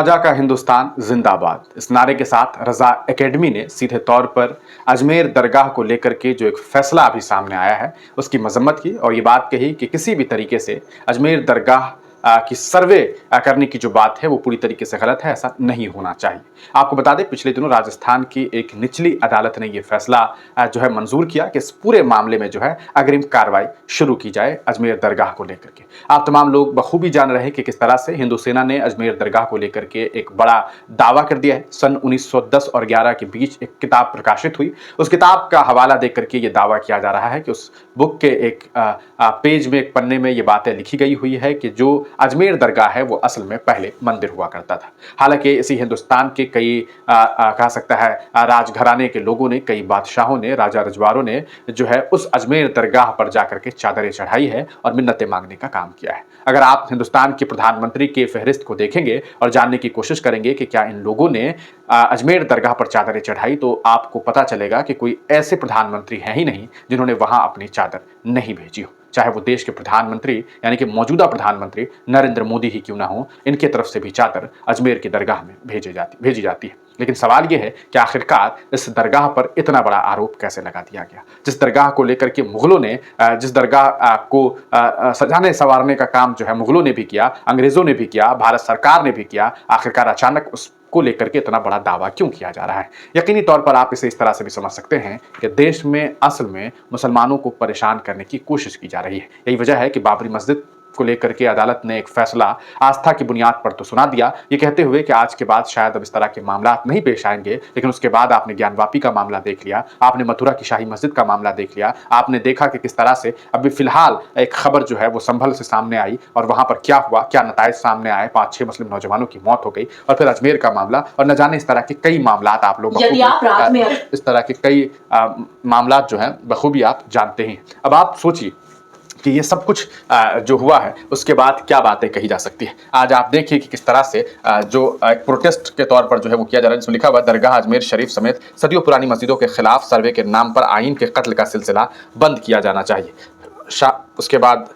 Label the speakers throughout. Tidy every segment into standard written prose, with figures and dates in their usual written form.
Speaker 1: ख्वाजा का हिंदुस्तान जिंदाबाद इस नारे के साथ रजा एकेडमी ने सीधे तौर पर अजमेर दरगाह को लेकर के जो एक फैसला अभी सामने आया है उसकी मजम्मत की और ये बात कही कि किसी भी तरीके से अजमेर दरगाह की सर्वे करने की जो बात है वो पूरी तरीके से गलत है, ऐसा नहीं होना चाहिए। आपको बता दें पिछले दिनों राजस्थान की एक निचली अदालत ने ये फैसला जो है मंजूर किया कि इस पूरे मामले में जो है अग्रिम कार्रवाई शुरू की जाए अजमेर दरगाह को लेकर के। आप तमाम लोग बखूबी जान रहे हैं कि किस तरह से हिंदू सेना ने अजमेर दरगाह को लेकर के एक बड़ा दावा कर दिया है। सन 1910 और 11 के बीच एक किताब प्रकाशित हुई, उस किताब का हवाला देकर के ये दावा किया जा रहा है कि उस बुक के एक पेज में, एक पन्ने में ये बातें लिखी गई हुई है कि जो अजमेर दरगाह है वो असल में पहले मंदिर हुआ करता था। हालांकि इसी हिंदुस्तान के कई कहा सकता है राजघराने के लोगों ने, कई बादशाहों ने, राजा रजवाड़ों ने जो है उस अजमेर दरगाह पर जाकर के चादरें चढ़ाई है और मिन्नतें मांगने का काम किया है। अगर आप हिंदुस्तान के प्रधानमंत्री के फहरिस्त को देखेंगे और जानने की कोशिश करेंगे कि क्या इन लोगों ने अजमेर दरगाह पर चादरें चढ़ाई, तो आपको पता चलेगा कि कोई ऐसे प्रधानमंत्री हैं ही नहीं जिन्होंने वहां अपनी चादर नहीं भेजी हो। चाहे वो देश के प्रधानमंत्री यानी कि मौजूदा प्रधानमंत्री नरेंद्र मोदी ही क्यों ना हो, इनके तरफ से भी चादर अजमेर की दरगाह में भेजी जाती है। लेकिन सवाल यह है कि आखिरकार इस दरगाह पर इतना बड़ा आरोप कैसे लगा दिया गया, जिस दरगाह को लेकर के मुगलों ने, जिस दरगाह को सजाने संवारने का काम जो है मुगलों ने भी किया, अंग्रेजों ने भी किया, भारत सरकार ने भी किया, आखिरकार अचानक उस को लेकर के इतना बड़ा दावा क्यों किया जा रहा है। यकीनी तौर पर आप इसे इस तरह से भी समझ सकते हैं कि देश में असल में मुसलमानों को परेशान करने की कोशिश की जा रही है। यही वजह है कि बाबरी मस्जिद को लेकर के अदालत ने एक फैसला आस्था की बुनियाद पर तो सुना दिया, ये कहते हुए कि आज के बाद शायद अब इस तरह के मामला नहीं पेश आएंगे। लेकिन उसके बाद आपने ज्ञानवापी का मामला देख लिया, आपने मथुरा की शाही मस्जिद का मामला देख लिया, आपने देखा कि किस तरह से अभी फिलहाल एक खबर जो है वो संभल से सामने आई और वहां पर क्या हुआ, क्या नताइज सामने आए। 5-6 मुस्लिम नौजवानों की मौत हो गई और फिर अजमेर का मामला और न जाने इस तरह के कई मामला आप लोग इस तरह के कई मामला जो है बखूबी आप जानते हैं। अब आप सोचिए कि ये सब कुछ जो हुआ है उसके बाद क्या बातें कही जा सकती है। आज आप देखिए कि किस तरह से जो एक प्रोटेस्ट के तौर पर जो है वो किया जा रहा है, जिसमें लिखा हुआ दरगाह अजमेर शरीफ समेत सदियों पुरानी मस्जिदों के खिलाफ सर्वे के नाम पर आइन के कत्ल का सिलसिला बंद किया जाना चाहिए। उसके बाद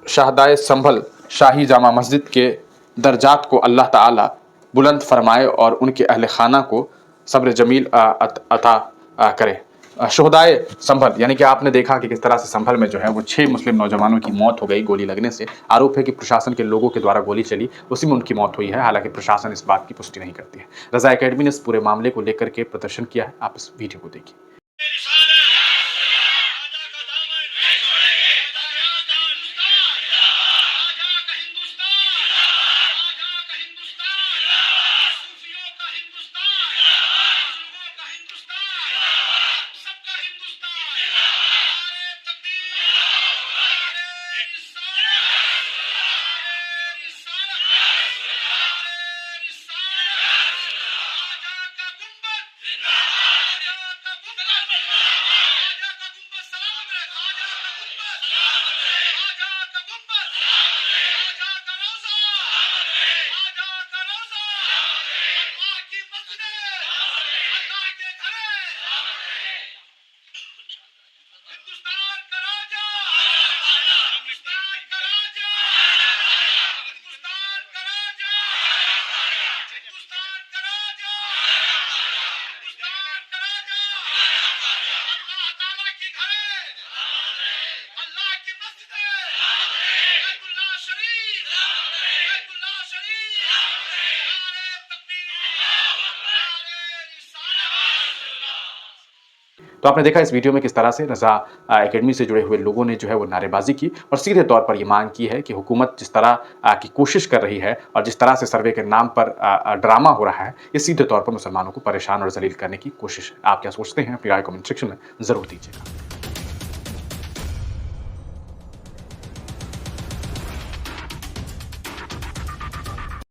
Speaker 1: शाहदाए संभल शाही जामा मस्जिद के दर्जात को अल्लाह ताला बुलंद फरमाए और उनके अहल खाना को सब्र जमील अता करे। शोहदाए संभल यानी कि आपने देखा कि किस तरह से संभल में जो है वो 6 मुस्लिम नौजवानों की मौत हो गई गोली लगने से। आरोप है कि प्रशासन के लोगों के द्वारा गोली चली, उसी में उनकी मौत हुई है। हालांकि प्रशासन इस बात की पुष्टि नहीं करती है। रजा एकेडमी ने इस पूरे मामले को लेकर के प्रदर्शन किया है, आप इस वीडियो को देखिए। तो आपने देखा इस वीडियो में किस तरह से रजा एकेडमी से जुड़े हुए लोगों ने जो है वो नारेबाजी की और सीधे तौर पर ये मांग की है कि हुकूमत जिस तरह की कोशिश कर रही है और जिस तरह से सर्वे के नाम पर ड्रामा हो रहा है, ये सीधे तौर पर मुसलमानों को परेशान और जलील करने की कोशिश है। आप क्या सोचते हैं? अपनी राय कमेंट सेक्शन में ज़रूर दीजिएगा।